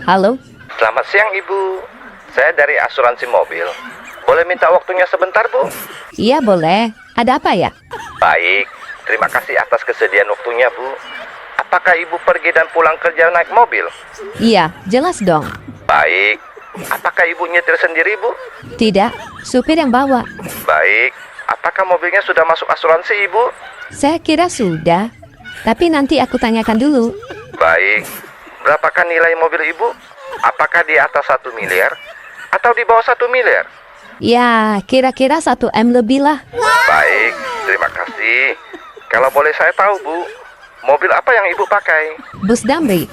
Halo? Selamat siang, Ibu. Saya dari asuransi mobil. Boleh minta waktunya sebentar, Bu? Iya boleh. Ada apa ya? Baik, terima kasih atas kesediaan waktunya, Bu. Apakah Ibu pergi dan pulang kerja naik mobil? Iya, jelas dong. Baik. Apakah Ibu nyetir sendiri, Bu? Tidak, supir yang bawa. Baik. Apakah mobilnya sudah masuk asuransi, Ibu? Saya kira sudah. Tapi nanti aku tanyakan dulu. Baik. Berapakah nilai mobil Ibu? Apakah di atas 1 miliar? Atau di bawah 1 miliar? Ya, kira-kira 1 M lebih lah. Baik, terima kasih. Kalau boleh saya tahu, Bu, mobil apa yang Ibu pakai? Bus Damri.